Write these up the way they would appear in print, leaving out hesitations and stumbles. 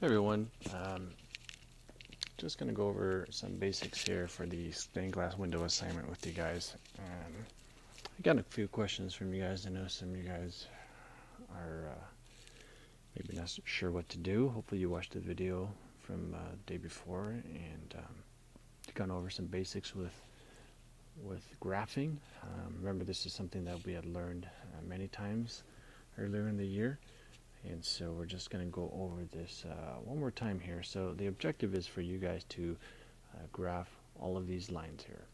Hey everyone, just going to go over some basics here for the stained glass window assignment with you guys. I got a few questions from you guys. I know some of you guys are maybe not sure what to do. Hopefully you watched the video from the day before and gone over some basics with graphing. Remember, this is something that we had learned many times earlier in the year. And so we're just going to go over this one more time here. So the objective is for you guys to graph all of these lines here.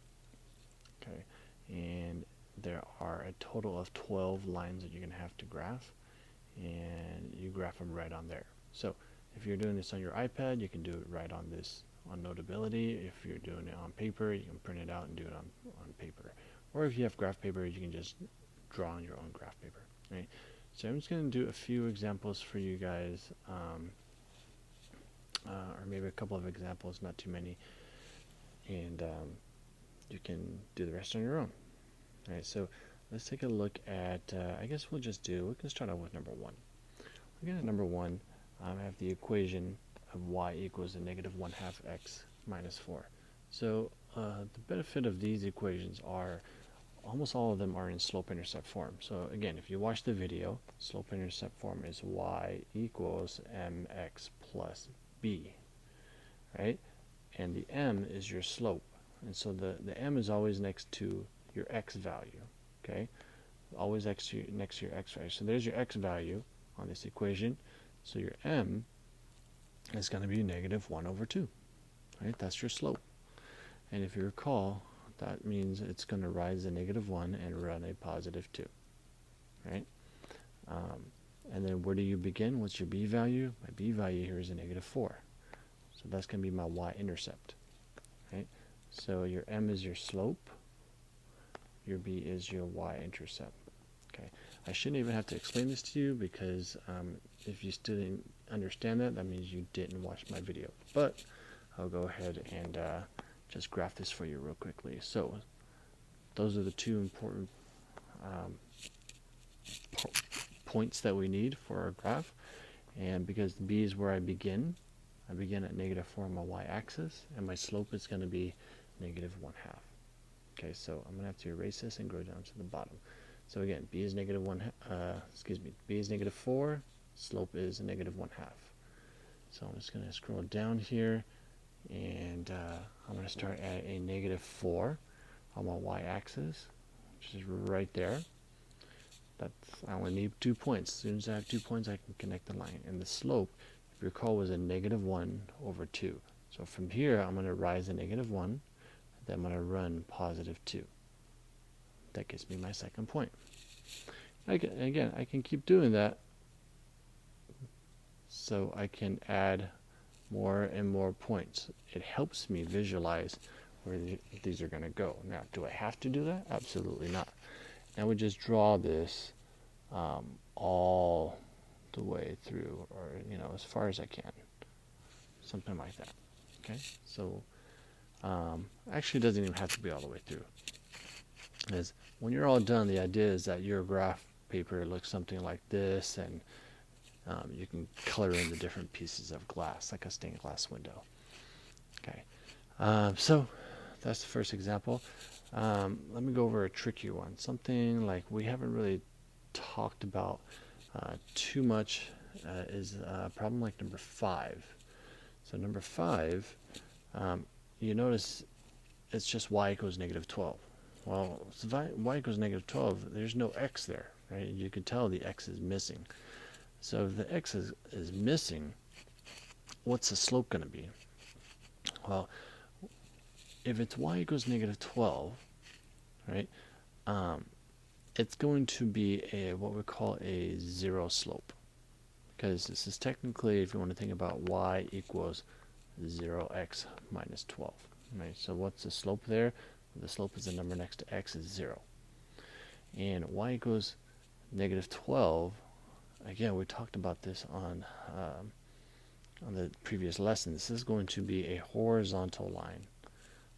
Okay, and there are a total of 12 lines that you're going to have to graph, and you graph them right on there. So if you're doing this on your iPad, you can do it right on this on Notability. If you're doing it on paper, you can print it out and do it on paper. Or if you have graph paper, you can just draw on your own graph paper, right? So I'm just going to do a few examples for you guys, or maybe a couple of examples, not too many, and you can do the rest on your own. All right, so let's take a look at, I guess we can start out with number one. Looking at number one, I have the equation of y equals a negative 1/2 x minus 4. So the benefit of these equations are almost all of them are in slope-intercept form. So again, if you watch the video, slope-intercept form is y equals mx plus b, right? And the m is your slope. And so the m is always next to your x value, okay? Always next to your x value. So there's your x value on this equation. So your m is going to be negative 1/2, right? That's your slope. And if you recall, that means it's going to rise a -1 and run a +2, right? And then where do you begin? What's your b value? My b value here is a -4. So that's going to be my y-intercept, right? So your m is your slope. Your b is your y-intercept, okay? I shouldn't even have to explain this to you because if you still didn't understand that, that means you didn't watch my video. But I'll go ahead and just graph this for you real quickly. So those are the two important points that we need for our graph. And because b is where I begin at -4 on my y-axis, and my slope is going to be -1/2. Okay, so I'm going to have to erase this and go down to the bottom. So again, b is b is -4, slope is -1/2. So I'm just going to scroll down here, and I'm going to start at a -4 on my y-axis, which is right there. I only need 2 points. As soon as I have 2 points, I can connect the line. And the slope, if you recall, was a -1/2. So from here, I'm going to rise a -1, then I'm going to run +2. That gives me my second point. Again, I can keep doing that, so I can add more and more points. It helps me visualize where these are going to go. Now, do I have to do that? Absolutely not. I would just draw this all the way through, or as far as I can, something like that. Okay, so actually it doesn't even have to be all the way through, because when you're all done, the idea is that your graph paper looks something like this, and you can color in the different pieces of glass, like a stained glass window. Okay, so that's the first example. Let me go over a trickier one, something like we haven't really talked about too much, is problem like number 5. So number 5, you notice it's just y equals -12. Well, y equals -12, there's no x there, right? You could tell the x is missing. So if the x is missing, what's the slope going to be? Well, if it's y equals -12, right, it's going to be what we call a zero slope, because this is technically, if you want to think about y equals 0x minus 12, right? So what's the slope there? The slope is the number next to x is 0. And y equals -12, again, we talked about this on the previous lesson. This is going to be a horizontal line.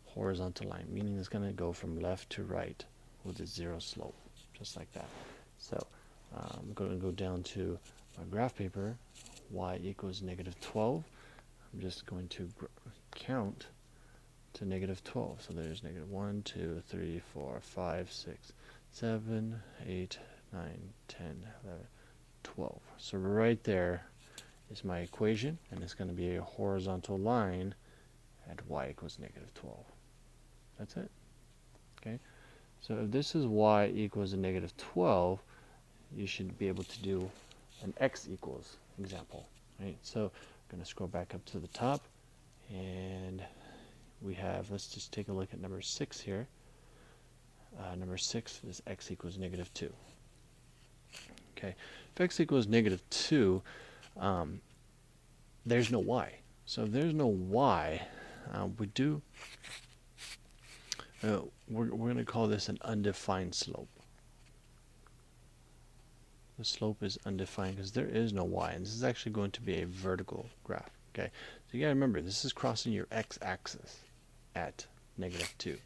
Horizontal line, meaning it's going to go from left to right with a 0 slope, just like that. So I'm going to go down to my graph paper. y equals negative 12, I'm just going to count to negative 12. So there's negative 1, 2, 3, 4, 5, 6, 7, 8, 9, 10, 11, 12. So right there is my equation, and it's going to be a horizontal line at y equals negative 12. That's it. Okay. So if this is y equals a negative 12, you should be able to do an x equals example. Right. So I'm going to scroll back up to the top, and we have, let's just take a look at number 6 here. Number 6 is x equals negative 2. Okay, if x equals negative 2, there's no y. So if there's no y, we're going to call this an undefined slope. The slope is undefined because there is no y, and this is actually going to be a vertical graph. Okay, so you got to remember, this is crossing your x-axis at negative 2.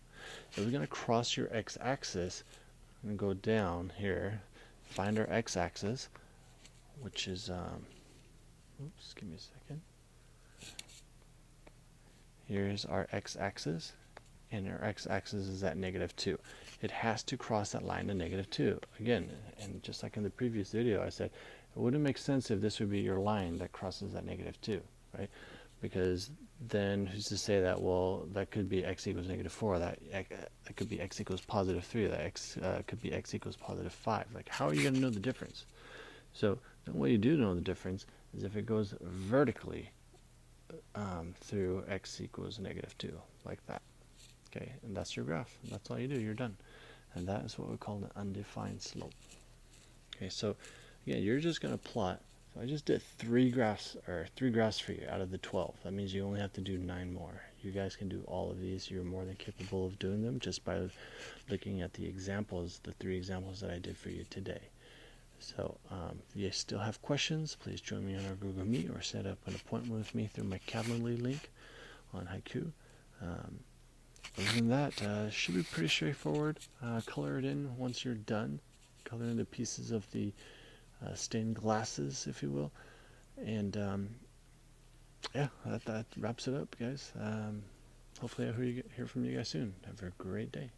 If we're going to cross your x-axis, I'm going to go down here, find our x-axis, which is, oops, give me a second. Here's our x-axis, and our x-axis is at negative 2. It has to cross that line to negative 2. Again, and just like in the previous video, I said, it wouldn't make sense if this would be your line that crosses at negative 2, right? Because then who's to say that, well, that could be x equals negative 4, that could be x equals positive 3, that x could be x equals positive 5. Like, how are you going to know the difference? So the way you do know the difference is if it goes vertically through x equals negative 2, like that. Okay, and that's your graph. And that's all you do. You're done. And that is what we call an undefined slope. Okay, so again, you're just going to plot. So I just did 3 graphs for you out of the 12. That means you only have to do 9 more. You guys can do all of these. You're more than capable of doing them just by looking at the examples, the 3 examples that I did for you today. So if you still have questions, please join me on our Google Meet or set up an appointment with me through my Calendly link on Haiku. Other than that, it should be pretty straightforward. Color it in once you're done. Color in the pieces of the stained glasses, if you will. And yeah, that wraps it up, guys. Hopefully I'll hear from you guys soon. Have a great day.